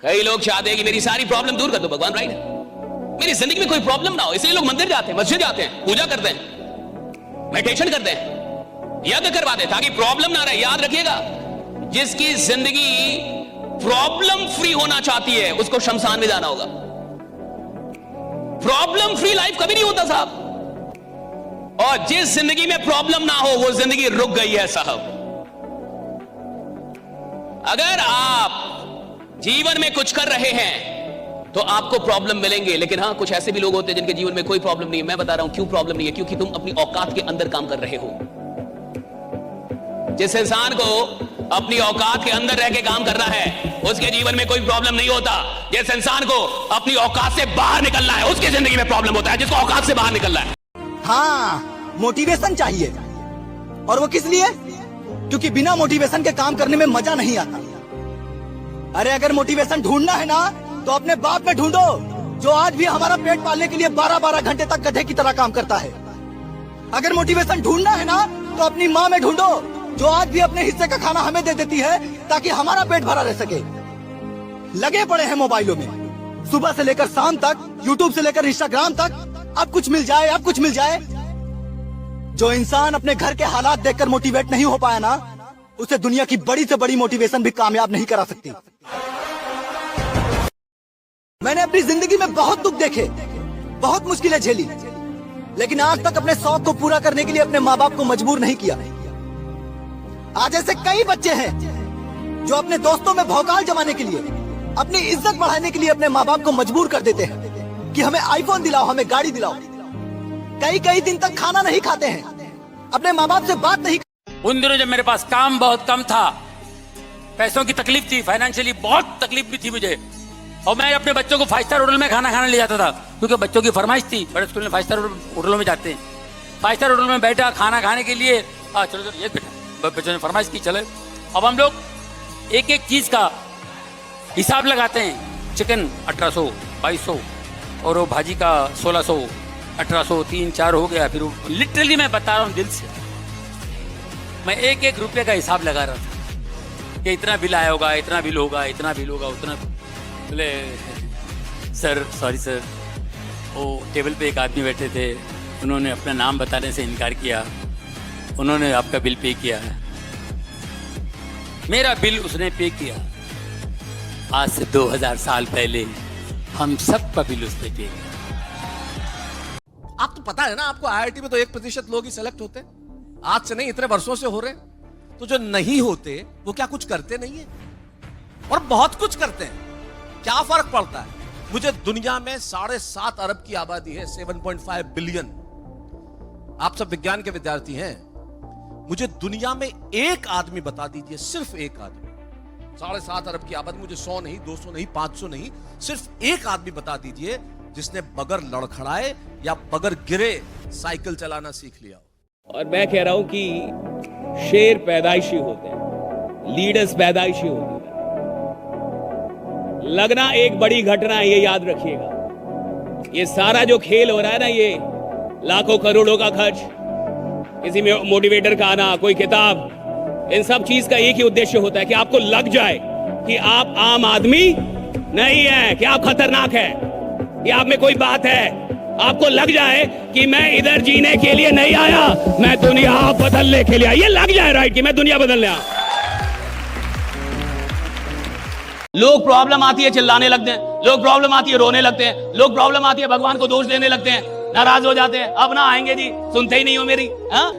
कई लोग चाहते हैं कि मेरी सारी प्रॉब्लम दूर कर दो भगवान, राइट? मेरी जिंदगी में कोई प्रॉब्लम ना हो, इसलिए लोग मंदिर जाते हैं, मस्जिद जाते हैं, पूजा करते हैं, मेडिटेशन करते हैं, यज्ञ करवाते हैं ताकि प्रॉब्लम ना रहे। याद रखिएगा, जिसकी जिंदगी प्रॉब्लम फ्री होना चाहती है उसको शमशान में जाना होगा। प्रॉब्लम फ्री लाइफ कभी नहीं होता साहब। और जिस जिंदगी में प्रॉब्लम ना हो वो जिंदगी रुक गई है साहब। अगर आप जीवन में कुछ कर रहे हैं तो आपको प्रॉब्लम मिलेंगे, लेकिन हां कुछ ऐसे भी लोग होते हैं जिनके जीवन में कोई प्रॉब्लम नहीं है। मैं बता रहा हूं क्यों प्रॉब्लम नहीं है, क्योंकि तुम अपनी औकात के अंदर काम कर रहे हो। जिस इंसान को अपनी औकात के अंदर रह के काम करना है उसके जीवन में कोई प्रॉब्लम नहीं होता। जिस इंसान को अपनी औकात से बाहर निकलना है उसकी जिंदगी में प्रॉब्लम होता है, जिसको औकात से बाहर निकलना है। हाँ, मोटिवेशन चाहिए। और वो किस लिए? क्योंकि बिना मोटिवेशन के काम करने में मजा नहीं आता। अरे अगर मोटिवेशन ढूंढना है ना तो अपने बाप में ढूंढो, जो आज भी हमारा पेट पालने के लिए 12-12 घंटे तक गधे की तरह काम करता है। अगर मोटिवेशन ढूंढना है ना तो अपनी माँ में ढूंढो, जो आज भी अपने हिस्से का खाना हमें दे देती है ताकि हमारा पेट भरा रह सके। लगे पड़े हैं मोबाइलों में, सुबह से लेकर शाम तक, यूट्यूब से लेकर इंस्टाग्राम तक। अब कुछ मिल जाए, अब कुछ मिल जाए। जो इंसान अपने घर के हालात देखकर मोटिवेट नहीं हो पाया ना, उसे दुनिया की बड़ी से बड़ी मोटिवेशन भी कामयाब नहीं करा सकती। मैंने अपनी जिंदगी में बहुत दुख देखे, बहुत मुश्किलें झेली, लेकिन आज तक अपने शौक को पूरा करने के लिए अपने माँ बाप को मजबूर नहीं किया। आज ऐसे कई बच्चे हैं जो अपने दोस्तों में भौकाल जमाने के लिए, अपनी इज्जत बढ़ाने के लिए अपने माँ बाप को मजबूर कर देते हैं कि हमें आईफोन दिलाओ, हमें गाड़ी दिलाओ। कई कई दिन तक खाना नहीं खाते हैं, अपने माँ बाप से बात नहीं। उन दिनों जब मेरे पास काम बहुत कम था, पैसों की तकलीफ थी, फाइनेंशियली बहुत तकलीफ भी थी मुझे, और मैं अपने बच्चों को 5 स्टार होटल में खाना खाने ले जाता था क्योंकि बच्चों की फरमाइश थी। बड़े स्कूल में 5 स्टार होटलों में जाते हैं। 5 स्टार होटल में बैठा खाना खाने के लिए, चलो चलो ये बेटा, बच्चों ने फरमाइश की, चले। अब हम लोग एक एक चीज का हिसाब लगाते हैं। चिकन 1800, 2200, और वो भाजी का 1600, 1800, 3-4 हो गया। फिर लिटरली मैं बता रहा हूँ दिल से, मैं एक एक रुपये का हिसाब लगा रहा था कि इतना बिल आया होगा, इतना बिल होगा, इतना बिल होगा, उतना। बोले सर, सॉरी सर, वो टेबल पे एक आदमी बैठे थे, उन्होंने अपना नाम बताने से इनकार किया, उन्होंने आपका बिल पे किया है। मेरा बिल उसने पे किया। आज से 2000 साल पहले हम सब का बिल उसने पे किया। आप तो पता है ना, आपको आईआईटी में तो 1% लोग ही सेलेक्ट होते, आज से नहीं इतने वर्षों से हो रहे। तो जो नहीं होते वो क्या कुछ करते नहीं है? और बहुत कुछ करते हैं। क्या फर्क पड़ता है? मुझे दुनिया में 7.5 अरब की आबादी है, 7.5 बिलियन। आप सब विज्ञान के विद्यार्थी हैं। मुझे दुनिया में एक आदमी बता दीजिए, सिर्फ एक आदमी, 7.5 अरब की आबादी, मुझे 100 नहीं, 200 नहीं, 500 नहीं, सिर्फ एक आदमी बता दीजिए जिसने बगैर लड़खड़ाए या बगैर गिरे साइकिल चलाना सीख लिया। और मैं कह रहा हूं कि शेर पैदाइशी होते हैं, लीडर्स पैदाइशी होते हैं। लगना एक बड़ी घटना है, ये याद रखिएगा। ये सारा जो खेल हो रहा है ना, ये लाखों करोड़ों का खर्च, किसी में मोटिवेटर का आना, कोई किताब, इन सब चीज का एक ही उद्देश्य होता है कि आपको लग जाए कि आप आम आदमी नहीं है, कि आप खतरनाक है, कि आप में कोई बात है। आपको लग जाए कि मैं इधर जीने के लिए नहीं आया, मैं दुनिया बदलने के लिए आया। ये लग जाए राइट कि मैं दुनिया बदलने आया। लोग प्रॉब्लम आती है चिल्लाने लगते हैं, लोग प्रॉब्लम आती है रोने लगते हैं, लोग प्रॉब्लम आती है भगवान को दोष देने लगते हैं, नाराज हो जाते हैं, अब ना आएंगे जी, सुनते ही नहीं हो मेरी।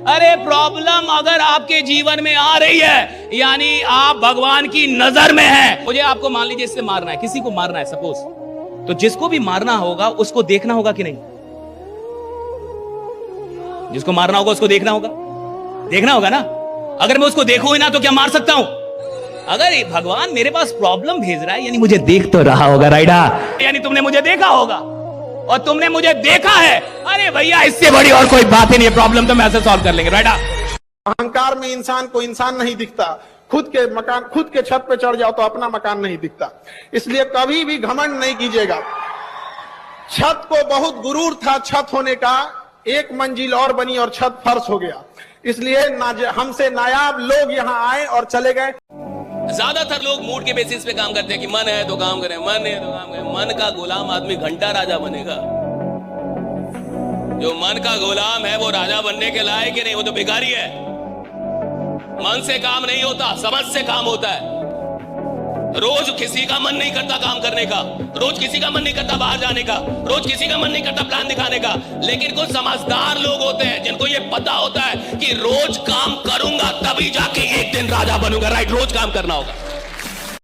अरे प्रॉब्लम अगर आपके जीवन में आ रही है यानी आप भगवान की नजर में है। मुझे आपको मान लीजिए इससे मारना है, किसी को मारना है सपोज, तो जिसको भी मारना होगा उसको देखना होगा कि नहीं? जिसको मारना होगा उसको देखना होगा, देखना होगा ना। अगर मैं उसको देखूं ही ना तो क्या मार सकता हूं? अगर भगवान मेरे पास प्रॉब्लम भेज रहा है यानी मुझे देख तो रहा होगा, राइडा, यानी तुमने मुझे देखा होगा और तुमने मुझे देखा है। अरे भैया इससे बड़ी और कोई बात ही नहीं है, प्रॉब्लम तो मैं ऐसे सॉल्व कर लेंगे, राइडा। अहंकार में इंसान को इंसान नहीं दिखता, खुद के मकान, खुद के छत पे चढ़ जाओ तो अपना मकान नहीं दिखता। इसलिए कभी भी घमंड नहीं कीजिएगा। छत को बहुत गुरूर था छत होने का, एक मंजिल और बनी और छत फर्श हो गया। इसलिए हमसे नायाब लोग यहाँ आए और चले गए। ज्यादातर लोग मूड के बेसिस पे काम करते हैं कि मन है तो काम करें, मन है तो काम करें। मन का गुलाम आदमी घंटा राजा बनेगा। जो मन का गुलाम है वो राजा बनने के लायक ही नहीं, वो तो भिखारी है। मन से काम नहीं होता, समझ से काम होता है। रोज किसी का मन नहीं करता काम करने का, रोज किसी का मन नहीं करता बाहर जाने का, रोज किसी का मन नहीं करता प्लान दिखाने का। लेकिन कुछ समझदार लोग होते हैं जिनको ये पता होता है कि रोज काम करूंगा तभी जाके एक दिन राजा बनूंगा। राइट, रोज काम करना होगा।